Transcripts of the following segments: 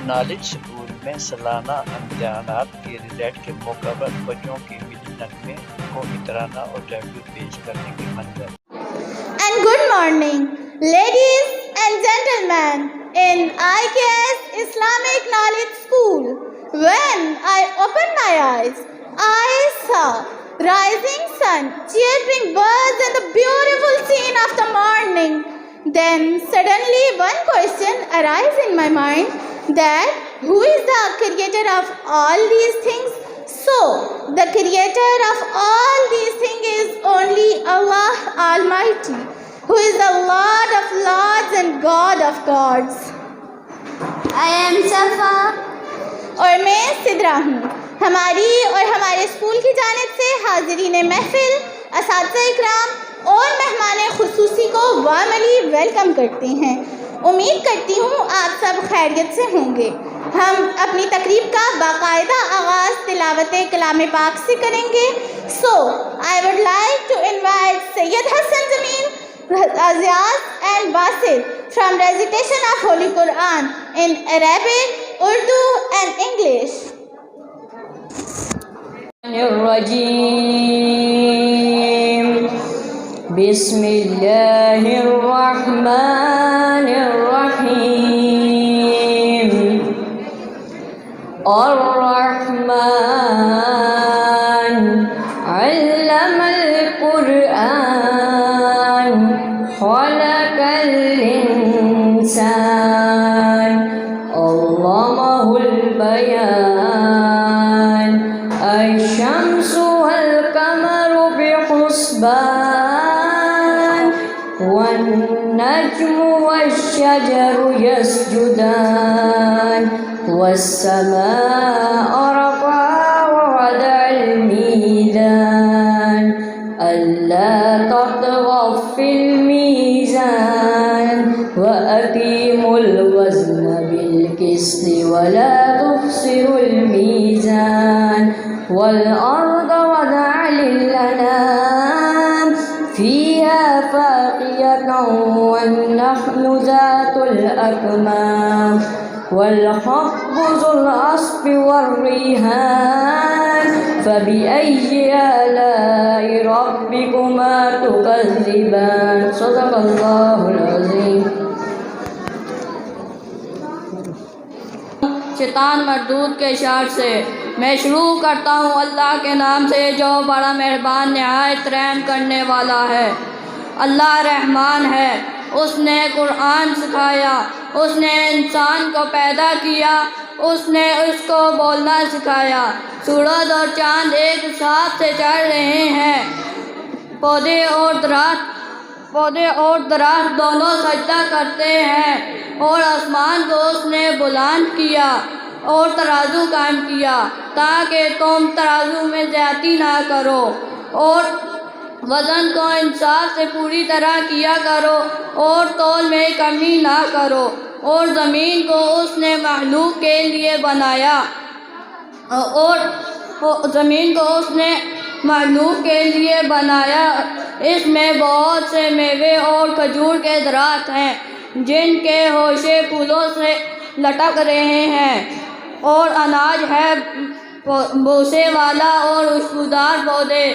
Knowledge school में सालाना इम्तिहानात के रिजल्ट के मौके पर बच्चों के मिलत में कौमी तराना और ट्रिब्यूट पेश करने के मंजर। And good morning, ladies and gentlemen, in IKS Islamic Knowledge School. When I opened my eyes, I saw rising sun, chirping birds and the beautiful scene of the morning. Then suddenly one question arose in my mind, that who is the creator of all these things? So, the creator of all these things is only Allah Almighty, who is the Lord of lords and God of gods. I am Safa और मैं सिद्रा हूँ। हमारी और हमारे school की जानिब से हाज़रीन महफिल, असातिज़ा इकराम और मेहमान खुसूसी को वार्मली वेलकम करते हैं। उम्मीद करती हूँ आप सब खैरियत से होंगे। हम अपनी तकरीब का बाकायदा आगाज़ तिलावत कलाम पाक से करेंगे। So, I would like to invite Sayyid Hassan Jameel, Aziaz and Basit from recitation of Holy Quran in Arabic, Urdu and English. Bismillahirrahmanirrahim. Ar-Rahman Allamal Quran Khalaqal Insan Allamahul Bayan Ash-Shamsu wal Qamaru bihusban wan-Najmu wash-Shajaru yasjudan was-Samaa'a rafa'a wa wada'al mizan alla tatghaw fil mizan wa aqimul wazna bil qisti wa la tukhsirul mizan wal arda wada'a lil anam fiha faqiyatan wan nakhlu zatul akmam والحب ذو العصف والريحان فبأي آلاء ربكما تكذبان صدق الله العظيم। शैतान मरदूद के इशार से मैं शुरू करता हूँ अल्लाह के नाम से जो बड़ा मेहरबान निहायत रहम करने वाला है। अल्लाह रहमान है, उसने कुरान सिखाया, उसने इंसान को पैदा किया, उसने उसको बोलना सिखाया। सूरज और चाँद एक साथ से चढ़ रहे हैं, पौधे और दराख्त दोनों सजदा करते हैं, और आसमान को उसने बुलंद किया और तराजू कायम किया ताकि तुम तराजू में ज्यादती ना करो और वज़न को इंसाफ से पूरी तरह किया करो और तौल में कमी ना करो। और ज़मीन को उसने महलूक के लिए बनाया और ज़मीन को उसने महलूक के लिए बनाया। इसमें बहुत से मेवे और खजूर के दराख्त हैं जिनके होशे फूलों से लटक रहे हैं, और अनाज है भूसे वाला और खुशबूदार पौधे।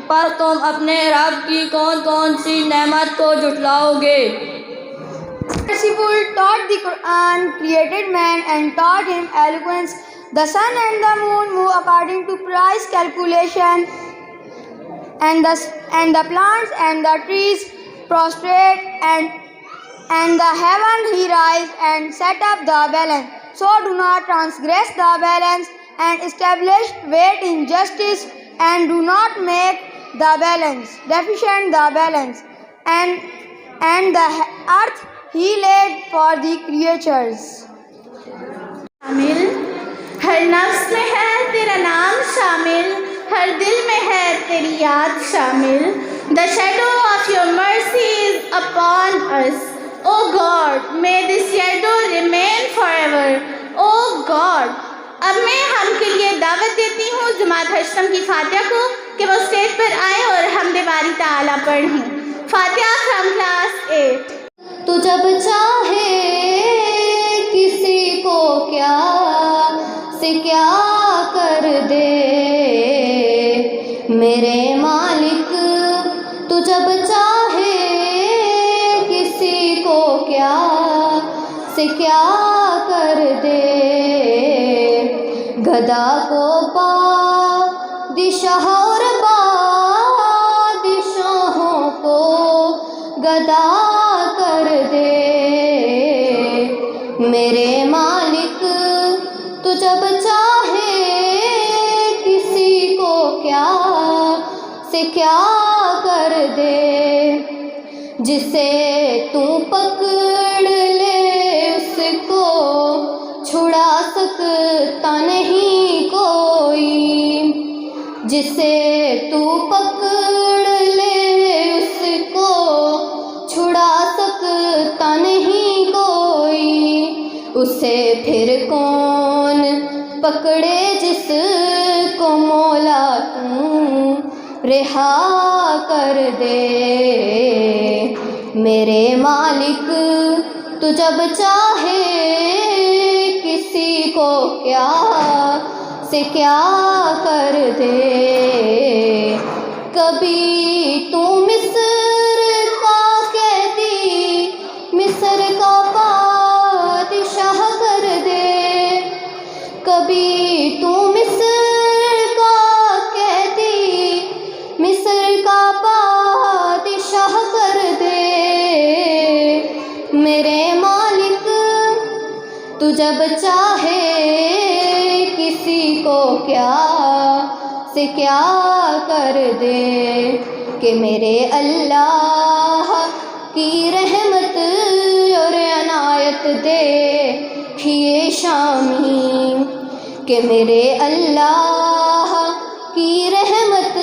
पर तुम अपने रब की कौन कौन सी नेमत को जुटलाओगे। Merciful taught the Quran, created man and taught him eloquence. The sun and the moon move according to precise calculation, and the plants and the trees prostrate, and the heaven he raised and set up the balance. So do not transgress the balance, and establish weight in justice, and do not make the balance deficient the balance, and the earth he laid for the creatures. शामिल हर नफ्स में है तेरा नाम शामिल, हर दिल में है तेरी याद शामिल। The shadow of your mercy is upon us, O God, may this shadow remain forever, O God। अब मैं हम के लिए दावत देती हूँ जमात हशरम की फातिहा को कि वो स्टेज पर आए और हमदे बारी ताला पढ़ें। फातिहा फ्रॉम क्लास 8। तू जब चाहे किसी को क्या से क्या कर दे। गदा को बादशाह और बादशाहों को गदा कर दे। मेरे मालिक तू जब चाहे किसी को क्या से क्या कर दे। जिसे तू पकड़ ले उसको छुड़ा सकता नहीं कोई। जिसे तू पकड़ ले उसको छुड़ा सकता नहीं कोई। उसे फिर कौन पकड़े जिसको मौला तू रिहा कर दे। मेरे मालिक तू जब चाहे किसी को क्या से क्या कर दे। कभी तू मिस्र का कैदी मिस्र का बादशाह कर दे। कभी तू मिस्र का कैदी मिस्र का बादशाह कर दे। मेरे मालिक तू जब चाहे किसी को क्या से क्या कर दे। कि मेरे अल्लाह की रहमत और अनायत देखिए शामी। कि मेरे अल्लाह की रहमत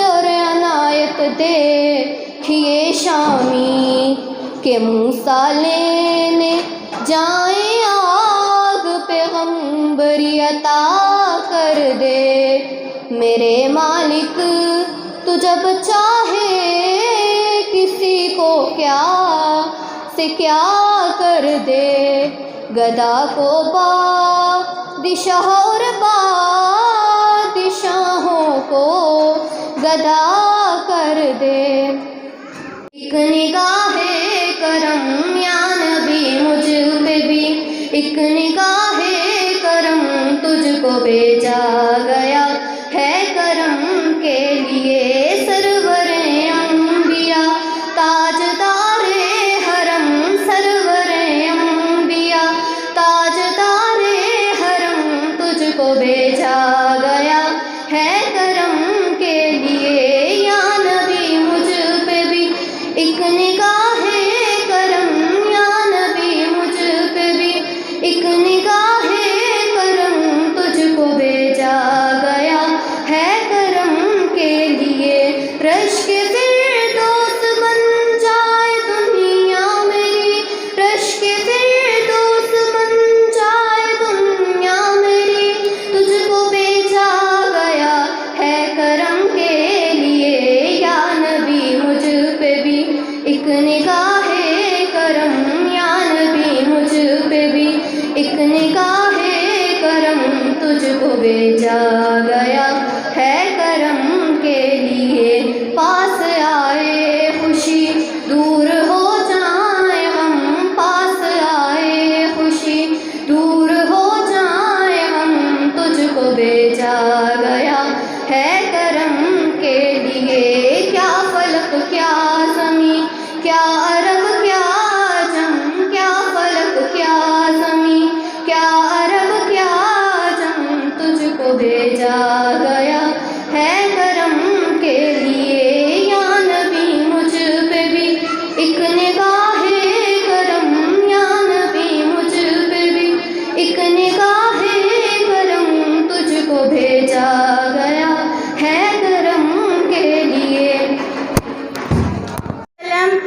और अनायत देखिए शामी। कि मूसा लेने जाए आग पैगंबरी अता कर दे। मेरे मालिक तू जब चाहे किसी को क्या से क्या कर दे। गदा को बादशाह और बादशाहों को गदा कर दे। एक निगाहे करम या नबी मुझ पे भी एक निगाहे करम तुझको भेजा गया है करम के लिए। सरवरे अंबिया ताजदारे हरम सरवरे अंबिया ताजदारे हरम तुझको भेजा गया है करम के लिए। या नबी मुझ पे भी एक निगाहे करम या नबी मुझ पे भी एक निगाहे करम तुझको भेजा गया है करम के लिए। रश के फिरदौस बन जाए दुनिया मेरी। रश के फिरदौस बन जाए दुनिया मेरी। तुझको भेजा गया है करम के लिए। या नबी मुझ पे भी एक निगाहे करम या नबी मुझ पे भी एक निगाहे करम तुझको भेजा गया है करम के लिए। पास आए खुशी दूर हो जाए हम। पास आए खुशी दूर हो जाए हम। तुझको भेजा गया है करम के लिए। क्या फलक क्या ज़मीं क्या अरब क्या जम। क्या फलक क्या ज़मीं क्या अरब क्या जम। तुझको भेजा गया है करम के लिए। या नबी मुझ पे भी एक निगाहे करम या नबी मुझ पे भी एक निगाहे करम तुझको भेजा गया है करम के लिए।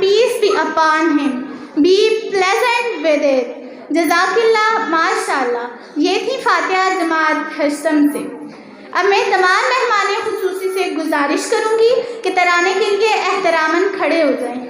Peace be upon him. Be pleasant with it. जज़ाकिल्लाह माशाल्लाह। ये थी फातिहा जमात हशम से। अब मैं तमाम मेहमान खुसूसी से गुजारिश करूँगी कि तराने के लिए एहतरामन खड़े हो जाएं।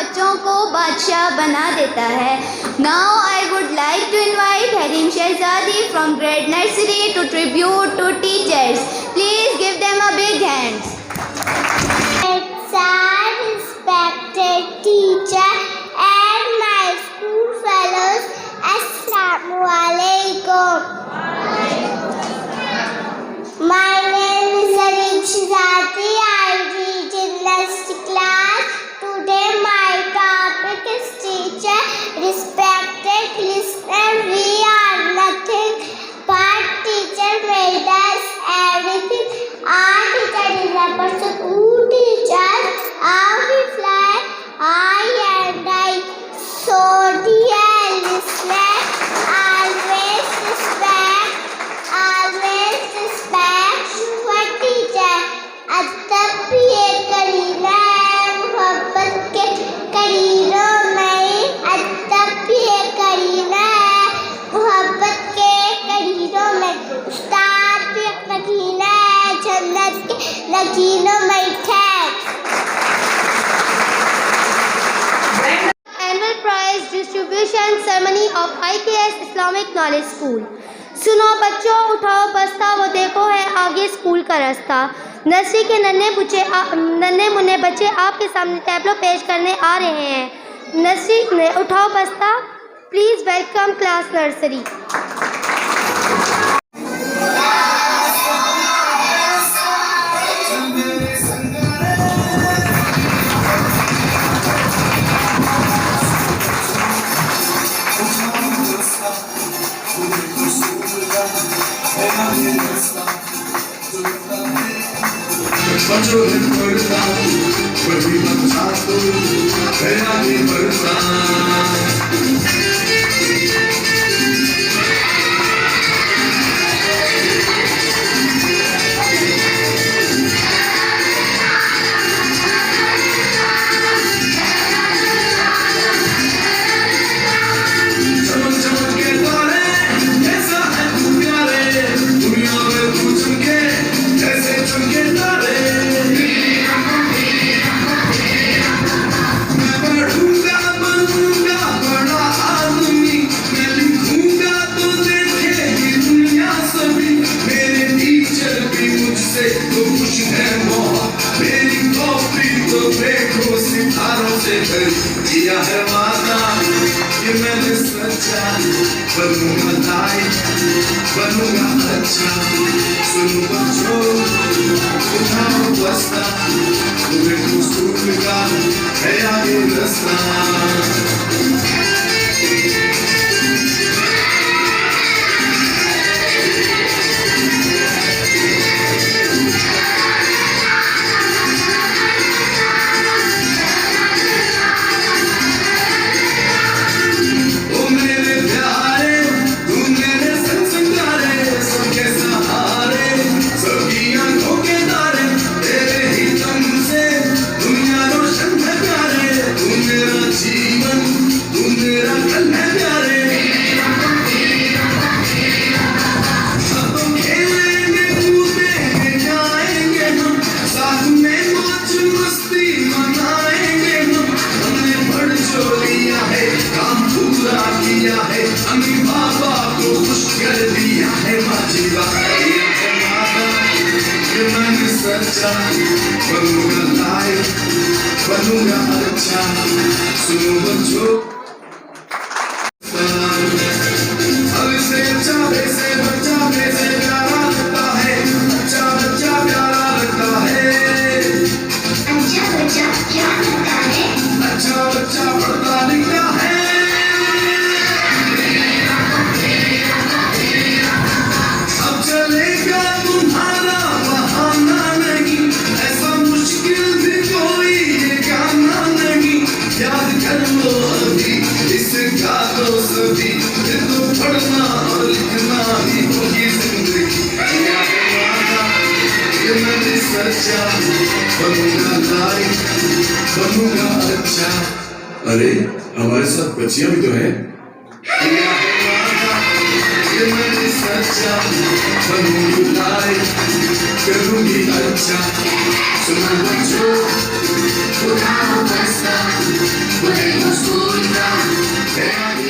बच्चों को बादशाह बना देता है। Now I would like to invite Hareem Shahzadi from grade nursery to tribute to teachers. Please give them a big hands. Respected teacher and my school fellows, Assalamualaikum. My name is Harish Shahzadi. I teach in last class. Today my topic is teacher. Respected listener, we are nothing but teacher made us everything. Our teacher is a person who teaches how we fly. I and I. So dear listener, always respect your teacher. अदब ये करीना मोहब्बत के करीनों में, अदब ये करीना मोहब्बत के करीनों में, उस्ताद भी नगीना जन्नत के नगीनों में ठहर। Annual prize distribution ceremony of IKS Islamic Knowledge School। सुनो बच्चों, उठाओ बस्ता, वो देखो है आगे स्कूल का रास्ता। नर्सरी के नन्हे मुन्ने बच्चे आपके सामने टैबलो पेश करने आ रहे हैं। नर्सरी उठाओ बस्ता, प्लीज़ वेलकम क्लास नर्सरी। बच्चों ने पढ़ता बड़ी बच्चा तो मेरा भी पढ़ता। किया है वादा कि मैंने सच्चा बनूंगा लाइट, बनूंगा अच्छा। सुनो बच्चों, उठाओ बस्ता, तुम्हें तो स्कूल का है आगे रास्ता। बनूंगा लाइट, बनूंगा अच्छा। सुनो बच्चों, अब से अच्छा वैसे बच्चा वैसे प्यारा लगता है, अच्छा बच्चा प्यारा लगता है, अच्छा बच्चा क्या लगता है, अच्छा बच्चा पढ़ता लिखता है। अब चलेगा तुम्हारा बहाना नहीं, ऐसा मुश्किल भी कोई ये गाना नहीं। याद कर लो अभी इसका तो सभी, ये तो पढ़ना और लिखना ही होगी जिंदगी। ये मैंने सच्चा बनूंगा लाइट, बनूंगा अच्छा। अरे हमारे साथ बच्चियां भी तो हैं। ये मैंने अच्छा बनूंगी लाइक करूंगी अच्छा सुनो बच्चों उठाओ बस्ता बड़े स्कूल का